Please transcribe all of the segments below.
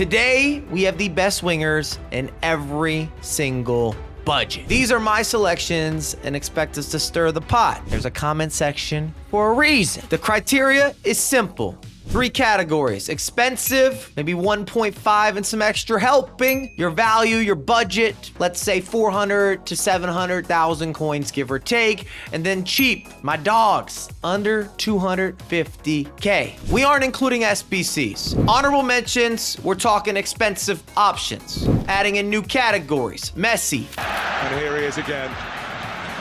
Today, we have the best wingers in every single budget. These are my selections and expect us to stir the pot. There's a comment section for a reason. The criteria is simple. 3 categories: expensive, maybe 1.5 and some extra helping, your value, your budget, let's say 400 to 700,000 coins, give or take, and then cheap, my dogs, under 250K. We aren't including SBCs. Honorable mentions, we're talking expensive options, adding in new categories, Messi. And here he is again.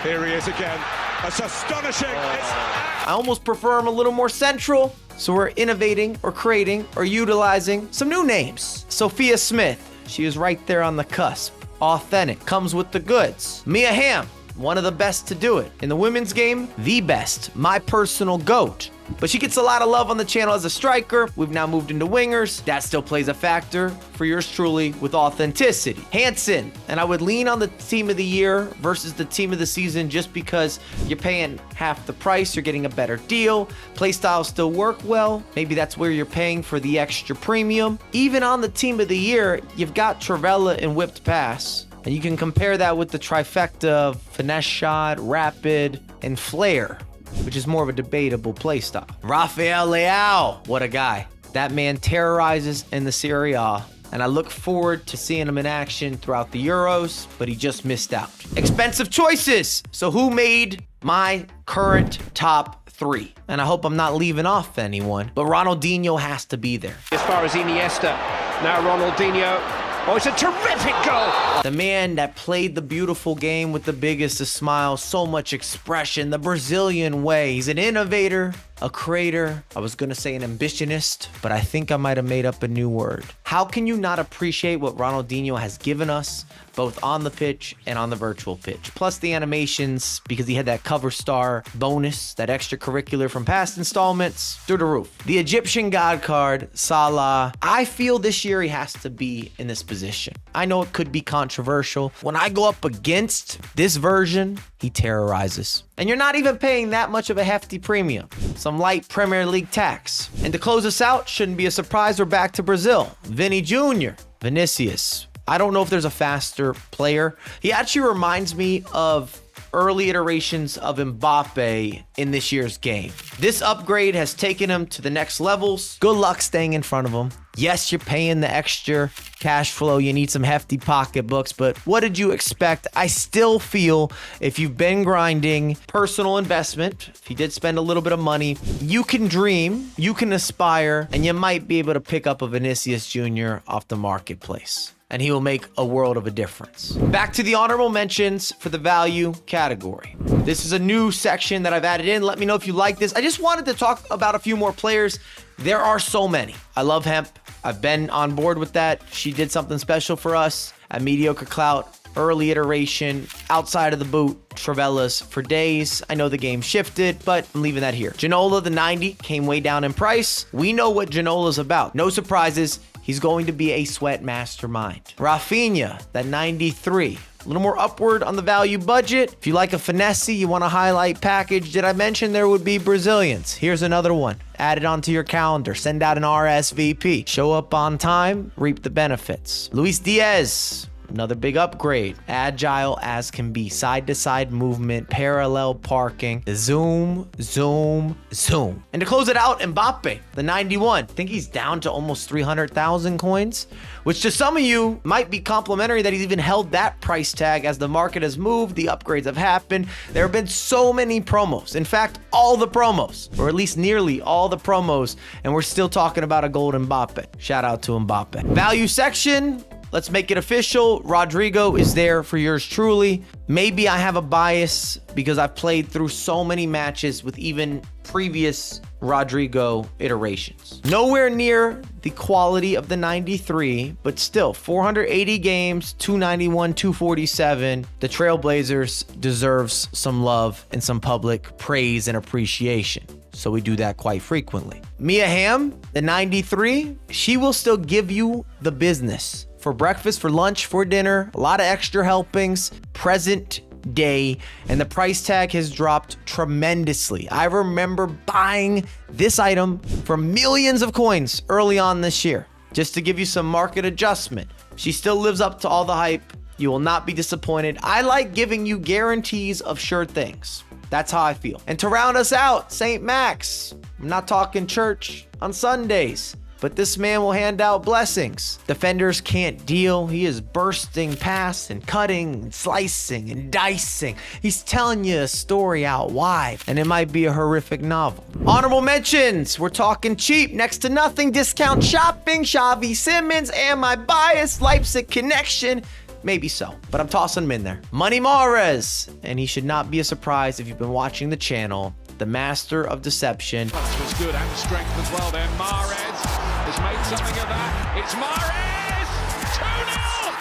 Here he is again. That's astonishing. I almost prefer him a little more central. So we're innovating or creating or utilizing some new names. Sophia Smith, she is right there on the cusp. Authentic, comes with the goods. Mia Hamm, one of the best to do it. In the women's game, the best, my personal GOAT. But she gets a lot of love on the channel as a striker. We've now moved into wingers. That still plays a factor for yours truly with authenticity. Hansen, and I would lean on the team of the year versus the team of the season just because you're paying half the price, you're getting a better deal. Playstyles still work well. Maybe that's where you're paying for the extra premium. Even on the team of the year, you've got Travella and whipped pass. And you can compare that with the trifecta of finesse shot, rapid, and flair, which is more of a debatable playstyle. Rafael Leao, what a guy. That man terrorizes in the Serie A, and I look forward to seeing him in action throughout the Euros, but he just missed out. Expensive choices. So who made my current top 3? And I hope I'm not leaving off anyone, but Ronaldinho has to be there. As far as Iniesta, now Ronaldinho. Oh, it's a terrific goal. The man that played the beautiful game with the biggest of smiles, so much expression, the Brazilian way. He's an innovator, a creator. I was gonna say an ambitionist, but I think I might have made up a new word. How can you not appreciate what Ronaldinho has given us, both on the pitch and on the virtual pitch? Plus the animations, because he had that cover star bonus, that extracurricular from past installments, through the roof. The Egyptian God card, Salah. I feel this year he has to be in this position. I know it could be controversial. When I go up against this version, he terrorizes. And you're not even paying that much of a hefty premium. Some light Premier League tax. And to close us out, shouldn't be a surprise, we're back to Brazil. Vinny Jr., Vinicius. I don't know if there's a faster player. He actually reminds me of early iterations of Mbappe in this year's game. This upgrade has taken him to the next levels. Good luck staying in front of him. Yes, you're paying the extra cash flow. You need some hefty pocketbooks, but what did you expect? I still feel if you've been grinding, personal investment, if you did spend a little bit of money, you can dream, you can aspire, and you might be able to pick up a Vinicius Jr. off the marketplace, and he will make a world of a difference. Back to the honorable mentions for the value category. This is a new section that I've added in. Let me know if you like this. I just wanted to talk about a few more players. There are so many. I love Hemp. I've been on board with that. She did something special for us at Mediocre Clout. Early iteration, outside of the boot, Travellas for days. I know the game shifted, but I'm leaving that here. Ginola, the 90, came way down in price. We know what Ginola's about. No surprises. He's going to be a sweat mastermind. Rafinha, that 93. A little more upward on the value budget. If you like a finesse, you want a highlight package. Did I mention there would be Brazilians? Here's another one. Add it onto your calendar. Send out an RSVP. Show up on time, reap the benefits. Luis Diaz. Another big upgrade. Agile as can be. Side-to-side movement, parallel parking, zoom, zoom, zoom. And to close it out, Mbappe, the 91. I think he's down to almost 300,000 coins, which to some of you might be complimentary that he's even held that price tag as the market has moved, the upgrades have happened. There have been so many promos. In fact, all the promos, or at least nearly all the promos, and we're still talking about a gold Mbappe. Shout out to Mbappe. Value section. Let's make it official. Rodrigo is there for yours truly. Maybe I have a bias because I've played through so many matches with even previous Rodrigo iterations. Nowhere near the quality of the 93, but still 480 games, 291, 247. The Trailblazers deserves some love and some public praise and appreciation. So we do that quite frequently. Mia Hamm, the 93, she will still give you the business. For breakfast, for lunch, for dinner, a lot of extra helpings, present day, and the price tag has dropped tremendously. I remember buying this item for millions of coins early on this year. just to give you some market adjustment. She still lives up to all the hype. You will not be disappointed. I like giving you guarantees of sure things. That's how I feel. And to round us out, St. Max. I'm not talking church on Sundays, but this man will hand out blessings. Defenders can't deal. He is bursting past and cutting and slicing and dicing. He's telling you a story out wide, and it might be a horrific novel. Honorable mentions. We're talking cheap, next to nothing, discount shopping, Xavi Simmons, and my bias, Leipzig connection. Maybe so, but I'm tossing him in there. Money Mahrez, and he should not be a surprise if you've been watching the channel. The master of deception. Touch was good and strength as well then. Mahrez has made something of that. It's Mahrez!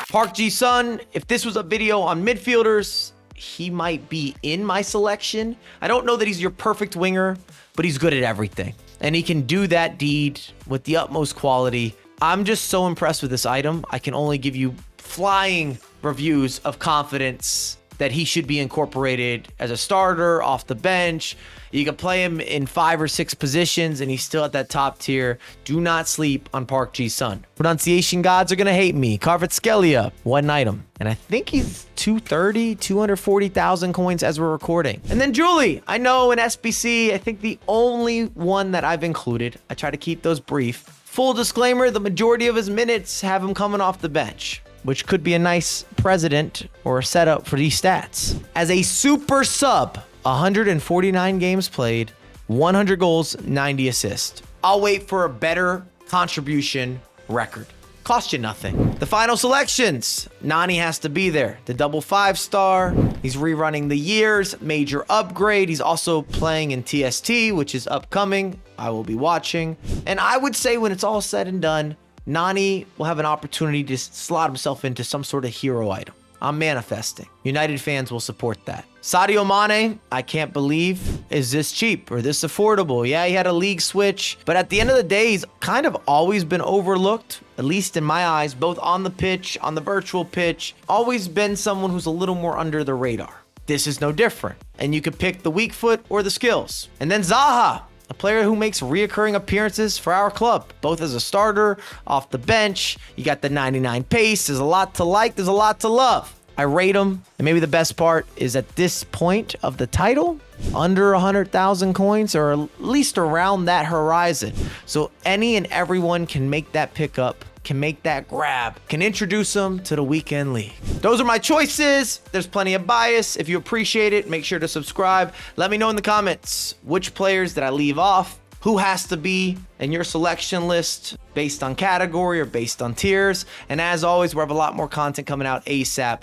2-0! Park Ji-sun, if this was a video on midfielders, he might be in my selection. I don't know that he's your perfect winger, but he's good at everything. And he can do that deed with the utmost quality. I'm just so impressed with this item. I can only give you flying reviews of confidence that he should be incorporated as a starter off the bench. You can play him in 5 or 6 positions and he's still at that top tier. Do not sleep on Park Ji-sun. Pronunciation gods are going to hate me. Kvaratskhelia, one item. And I think he's 240,000 coins as we're recording. And then Julie, I know in SBC, I think the only one that I've included. I try to keep those brief. Full disclaimer, the majority of his minutes have him coming off the bench, which could be a nice precedent or a setup for these stats. As a super sub, 149 games played, 100 goals, 90 assists. I'll wait for a better contribution record. Cost you nothing. The final selections. Nani has to be there. The double 5-star. He's rerunning the years. Major upgrade. He's also playing in TST, which is upcoming. I will be watching. And I would say when it's all said and done, Nani will have an opportunity to slot himself into some sort of hero item. I'm manifesting. United fans will support that. Sadio Mane, I can't believe, is this cheap or this affordable? Yeah, he had a league switch, but at the end of the day, he's kind of always been overlooked, at least in my eyes, both on the pitch, on the virtual pitch. Always been someone who's a little more under the radar. This is no different. And you could pick the weak foot or the skills. And then Zaha, a player who makes reoccurring appearances for our club, both as a starter, off the bench. You got the 99 pace. There's a lot to like. There's a lot to love. I rate him. And maybe the best part is at this point of the title, under 100,000 coins or at least around that horizon. So any and everyone can make that pickup, can make that grab, can introduce them to the weekend league. Those are my choices. There's plenty of bias. If you appreciate it, make sure to subscribe. Let me know in the comments which players did I leave off, who has to be in your selection list based on category or based on tiers. And as always, we have a lot more content coming out ASAP.